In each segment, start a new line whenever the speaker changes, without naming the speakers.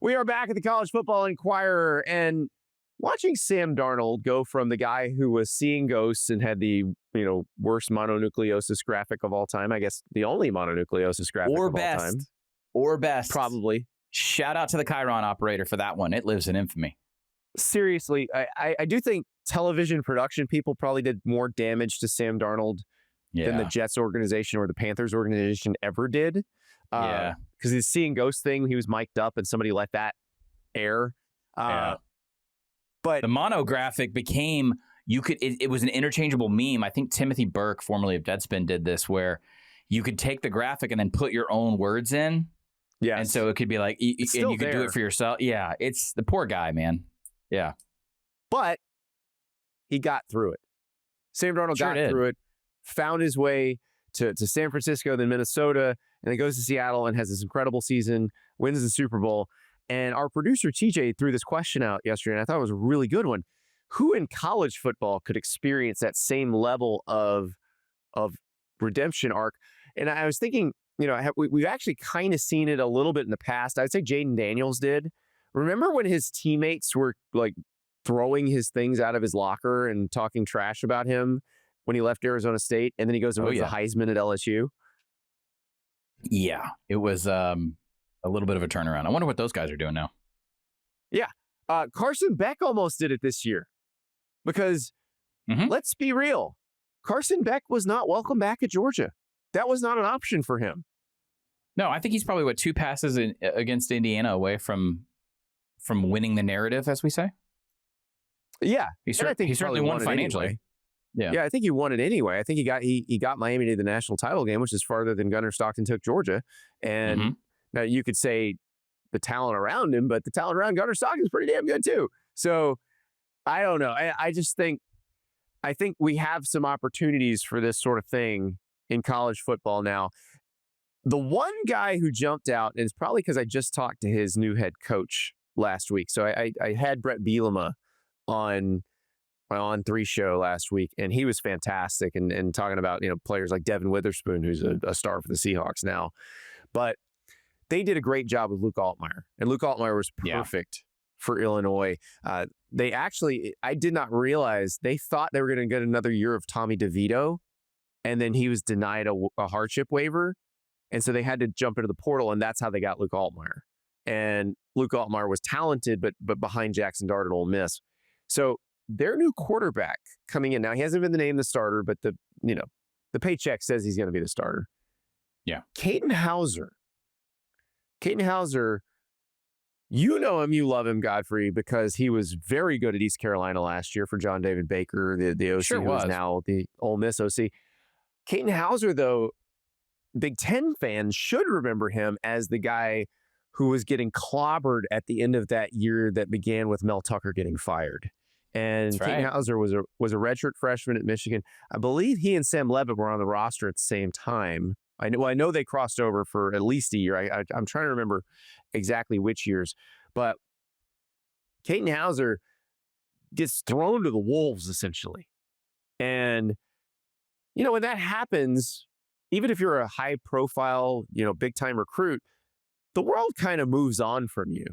We are back at the College Football Inquirer, and watching Sam Darnold go from the guy who was seeing ghosts and had the worst mononucleosis graphic of all time, I guess the only mononucleosis graphic of all time.
Or best.
Probably.
Shout out to the Chiron operator for that one. It lives in infamy.
Seriously, I do think television production people probably did more damage to Sam Darnold than the Jets organization or the Panthers organization ever did. Because his seeing ghost thing, he was mic'd up and somebody let that air. But
the monographic became, it was an interchangeable meme. I think Timothy Burke, formerly of Deadspin, did this where you could take the graphic and then put your own words in. Yeah. And so it could be like, and you could do it for yourself. Yeah. It's the poor guy, man. Yeah.
But he got through it. Sam Darnold got through it, found his way to San Francisco, then Minnesota, and then goes to Seattle and has this incredible season, wins the Super Bowl. And our producer, TJ, threw this question out yesterday, and I thought it was a really good one. Who in college football could experience that same level of redemption arc? And I was thinking, we've actually kind of seen it a little bit in the past. I'd say Jaden Daniels did. Remember when his teammates were like throwing his things out of his locker and talking trash about him when he left Arizona State, and then he goes and wins the Heisman at LSU?
Yeah, it was a little bit of a turnaround. I wonder what those guys are doing now.
Yeah. Carson Beck almost did it this year because let's be real. Carson Beck was not welcome back at Georgia. That was not an option for him.
No, I think he's probably, 2 passes against Indiana away from winning the narrative, as we say.
Yeah.
He certainly won financially.
Anyway. Yeah, I think he won it anyway. I think he got Miami to the national title game, which is farther than Gunnar Stockton took Georgia. And now you could say the talent around him, but the talent around Gunnar Stockton is pretty damn good too. So I don't know. I think we have some opportunities for this sort of thing in college football now. The one guy who jumped out, and it's probably because I just talked to his new head coach last week. So I had Brett Bielema on my On3 show last week, and he was fantastic and talking about, players like Devin Witherspoon, who's a star for the Seahawks now. But they did a great job with Luke Altmaier, and Luke Altmaier was perfect for Illinois. They actually, I did not realize, they thought they were going to get another year of Tommy DeVito, and then he was denied a hardship waiver, and so they had to jump into the portal, and that's how they got Luke Altmaier. And Luke Altmaier was talented, but behind Jackson Dart at Ole Miss. So their new quarterback coming in now, he hasn't been named the starter, but the paycheck says he's going to be the starter.
Yeah.
Katin Houser. Katin Houser, you know him, you love him, Godfrey, because he was very good at East Carolina last year for John David Baker, the OC who is now the Ole Miss OC. Katin Houser, though, Big Ten fans should remember him as the guy who was getting clobbered at the end of that year that began with Mel Tucker getting fired. And Katin Houser was a redshirt freshman at Michigan. I believe he and Sam Levitt were on the roster at the same time. I know they crossed over for at least a year. I'm trying to remember exactly which years. But Katin Houser gets thrown to the wolves, essentially. And, when that happens, even if you're a high-profile, big-time recruit, the world kind of moves on from you.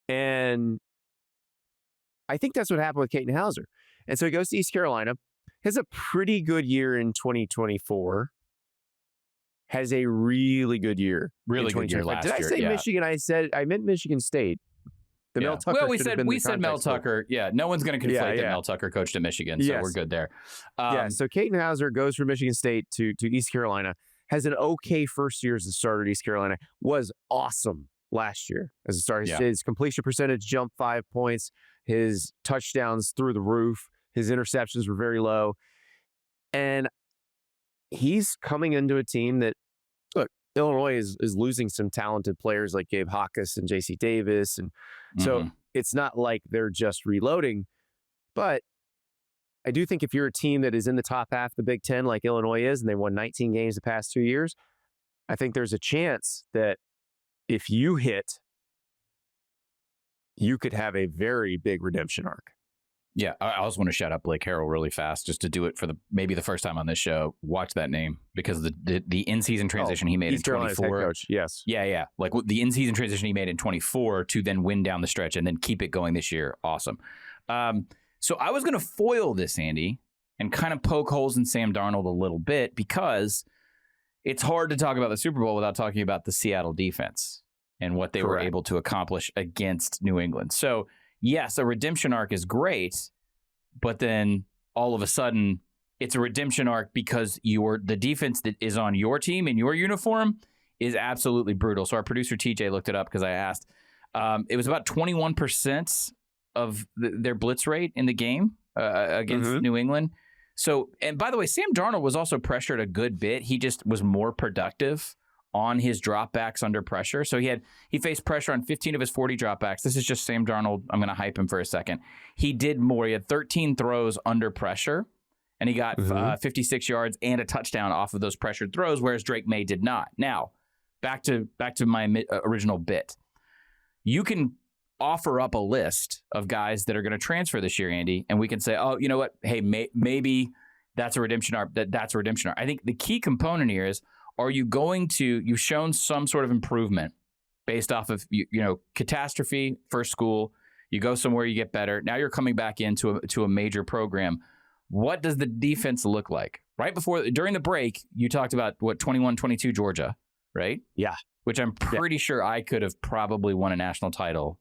And I think that's what happened with Katin Houser. And so he goes to East Carolina, has a pretty good year in 2024, has a really good year.
Really good year last year.
Did I say Michigan? I meant Michigan State. Mel Tucker.
Well, we said Mel Tucker. Yeah, no one's going to conflate that Mel Tucker coached at Michigan, so we're good there.
So Katin Houser goes from Michigan State to East Carolina, has an okay first year as a starter at East Carolina, was awesome last year as a starter. His completion percentage jumped 5 points. His touchdowns through the roof. His interceptions were very low. And he's coming into a team that, look, Illinois is losing some talented players like Gabe Hawkes and J.C. Davis. And so it's not like they're just reloading. But I do think if you're a team that is in the top half of the Big Ten like Illinois is, and they won 19 games the past 2 years, I think there's a chance that if you hit, you could have a very big redemption arc.
Yeah, I also want to shout out Blake Harrell really fast, just to do it for maybe the first time on this show. Watch that name, because the in-season transition he made in 24.
Head coach, yes.
Yeah. Like the in-season transition he made in 24 to then win down the stretch and then keep it going this year. Awesome. So I was going to foil this, Andy, and kind of poke holes in Sam Darnold a little bit, because it's hard to talk about the Super Bowl without talking about the Seattle defense and what they were able to accomplish against New England. So yes, a redemption arc is great, but then all of a sudden it's a redemption arc because the defense that is on your team in your uniform is absolutely brutal. So our producer TJ looked it up because I asked. It was about 21% of their blitz rate in the game against New England. So, and by the way, Sam Darnold was also pressured a good bit. He just was more productive on his dropbacks under pressure. So he faced pressure on 15 of his 40 dropbacks. This is just Sam Darnold. I'm going to hype him for a second. He did more. He had 13 throws under pressure, and he got 56 yards and a touchdown off of those pressured throws, whereas Drake May did not. Now, back to my original bit. You can offer up a list of guys that are going to transfer this year, Andy, and we can say, oh, you know what? Hey, maybe that's a redemption arc. That's a redemption arc. I think the key component here is, are you going to, you've shown some sort of improvement based off of, catastrophe, first school, you go somewhere, you get better. Now you're coming back into a major program. What does the defense look like? During the break, you talked about 21-22 Georgia, right?
Yeah.
Which I'm pretty sure I could have probably won a national title.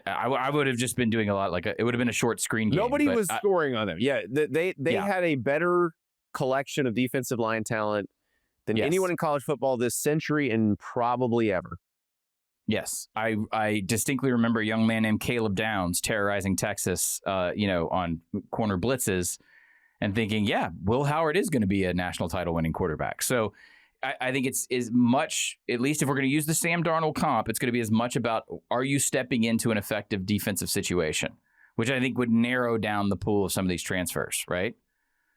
I would have just been doing a lot, it would have been a short screen game.
Nobody was scoring on them. Yeah, they had a better collection of defensive line talent than anyone in college football this century and probably ever.
Yes, I distinctly remember a young man named Caleb Downs terrorizing Texas, on corner blitzes, and thinking, Will Howard is going to be a national title winning quarterback. So I think it's as much, at least if we're going to use the Sam Darnold comp, it's going to be as much about, are you stepping into an effective defensive situation, which I think would narrow down the pool of some of these transfers, right?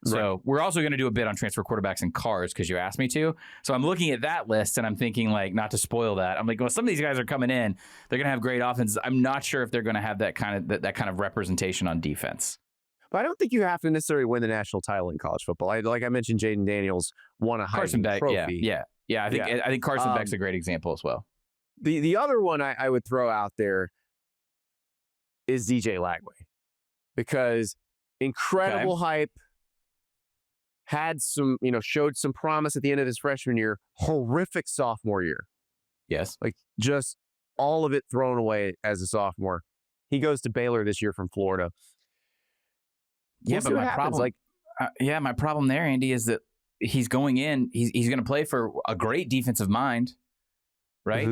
So we're also going to do a bit on transfer quarterbacks and cars because you asked me to. So I'm looking at that list and I'm thinking, not to spoil that. I'm like, well, some of these guys are coming in. They're going to have great offenses. I'm not sure if they're going to have that kind of representation on defense.
But I don't think you have to necessarily win the national title in college football. Like I mentioned, Jaden Daniels won a Heisman Trophy.
Yeah. I think Carson Beck's a great example as well.
The other one I would throw out there is DJ Lagway, because incredible hype, had some, showed some promise at the end of his freshman year, horrific sophomore year.
Yes.
Just all of it thrown away as a sophomore. He goes to Baylor this year from Florida.
Yeah, but my problem there, Andy, is that he's going in. He's going to play for a great defensive mind, right?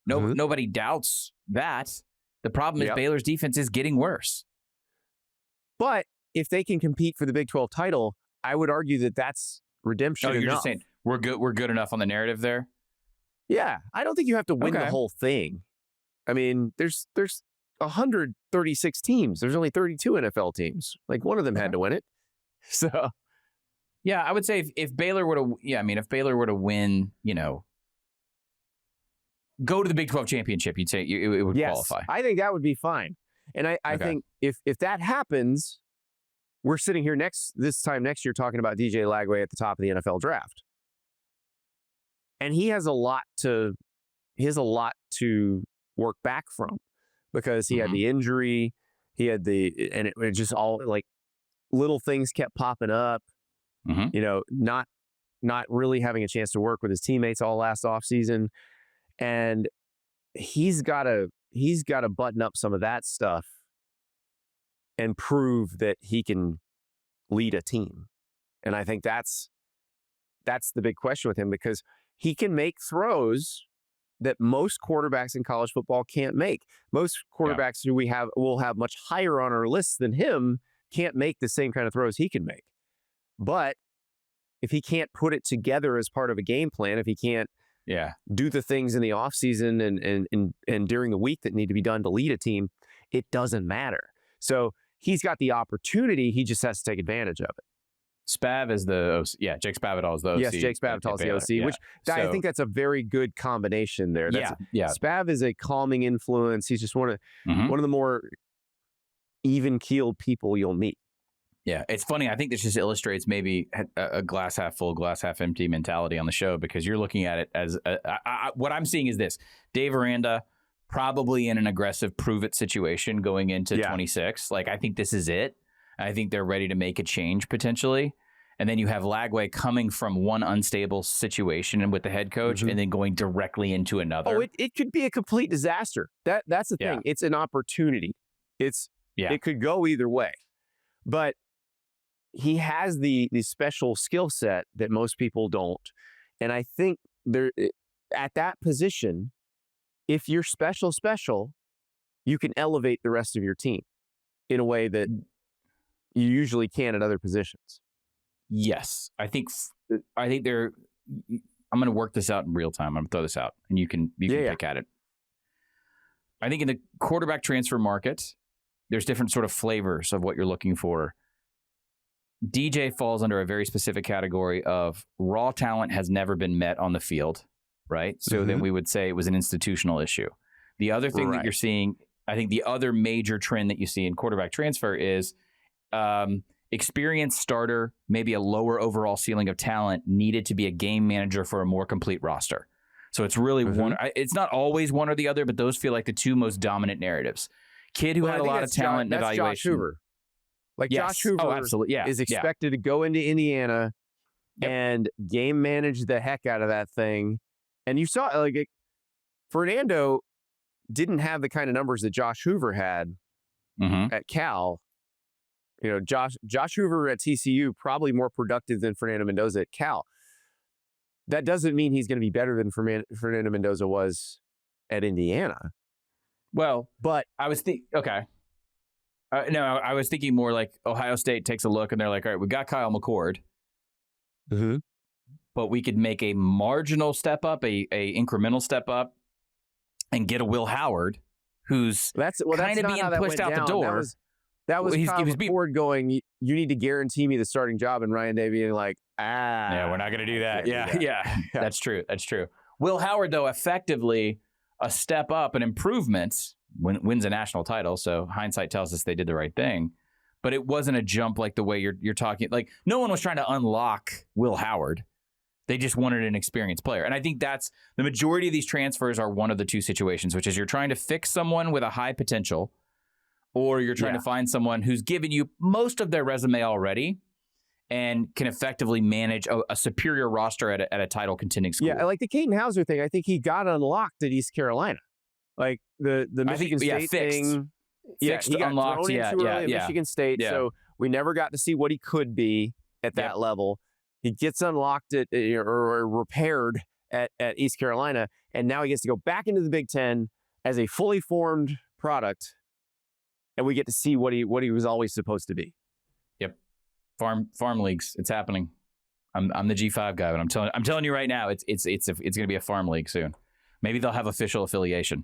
Nobody doubts that. The problem is Baylor's defense is getting worse.
But if they can compete for the Big 12 title, I would argue that that's redemption.
You're just saying we're good enough on the narrative there.
Yeah, I don't think you have to win the whole thing. I mean, there's 136 teams. There's only 32 NFL teams. One of them had to win it. So,
yeah, I would say if Baylor were to, if Baylor were to win, go to the Big 12 championship, you'd say it would qualify.
I think that would be fine. And I think if that happens, we're sitting here this time next year talking about DJ Lagway at the top of the NFL draft. And he has a lot to work back from, because he had the injury, he had and it just all little things kept popping up, not really having a chance to work with his teammates all last offseason. And he's got to button up some of that stuff and prove that he can lead a team. And I think that's the big question with him, because he can make throws that most quarterbacks in college football can't make. Most quarterbacks who will have much higher on our list than him can't make the same kind of throws he can make. But if he can't put it together as part of a game plan, if he can't do the things in the offseason and during the week that need to be done to lead a team, it doesn't matter. So he's got the opportunity. He just has to take advantage of it.
Spav is the OC. Yeah, Jake Spavital is the OC.
Yes, Jake Spavital is the OC, which I think that's a very good combination there. Spav is a calming influence. He's just one of the more even-keeled people you'll meet.
Yeah, it's funny. I think this just illustrates maybe a glass half full, glass half empty mentality on the show, because you're looking at it as what I'm seeing is this: Dave Aranda probably in an aggressive prove-it situation going into 26. Like, I think this is it. I think they're ready to make a change potentially. And then you have Lagway coming from one unstable situation and with the head coach, and then going directly into another.
Oh, it could be a complete disaster. That's the thing. It's an opportunity. It could go either way. But he has the special skill set that most people don't. And I think at that position, if you're special, you can elevate the rest of your team in a way that you usually can at other positions.
Yes. I think I'm going to work this out in real time. I'm going to throw this out and you can pick at it. I think in the quarterback transfer market, there's different sort of flavors of what you're looking for. DJ falls under a very specific category of raw talent has never been met on the field, right? So then we would say it was an institutional issue. The other thing that you're seeing, I think the other major trend that you see in quarterback transfer is experienced starter, maybe a lower overall ceiling of talent, needed to be a game manager for a more complete roster. So it's really one. It's not always one or the other, but those feel like the two most dominant narratives. Kid who had a lot of talent and evaluation.
Josh Hoover. Josh Hoover is expected to go into Indiana and game manage the heck out of that thing. And you saw, Fernando didn't have the kind of numbers that Josh Hoover had at Cal. You know, Josh Hoover at TCU, probably more productive than Fernando Mendoza at Cal. That doesn't mean he's going to be better than Fernando Mendoza was at Indiana.
Well,
but
I was I was thinking more like Ohio State takes a look and they're like, all right, we got Kyle McCord, but we could make a marginal step up, a incremental step up, and get a Will Howard, who's kind of being pushed out the door.
That was Kyle McCord going, you need to guarantee me the starting job, and Ryan Day being like,
yeah, we're not going to do that. Yeah, that's true. Will Howard, though, effectively a step up, an improvement, wins a national title. So hindsight tells us they did the right thing, but it wasn't a jump like the way you're talking. Like, no one was trying to unlock Will Howard. They just wanted an experienced player. And I think that's the majority of these transfers are one of the two situations, which is you're trying to fix someone with a high potential, or you're trying to find someone who's given you most of their resume already and can effectively manage a superior roster at a title contending school.
Yeah, like the Katin Houser thing, I think he got unlocked at East Carolina. Like the Michigan State thing.
Fixed,
he got
unlocked.
Thrown into early at Michigan State, so we never got to see what he could be at that level. He gets unlocked or repaired at East Carolina, and now he gets to go back into the Big Ten as a fully formed product, and we get to see what he was always supposed to be.
Yep, farm leagues, it's happening. I'm the G5 guy, but I'm telling you right now, it's going to be a farm league soon. Maybe they'll have official affiliation.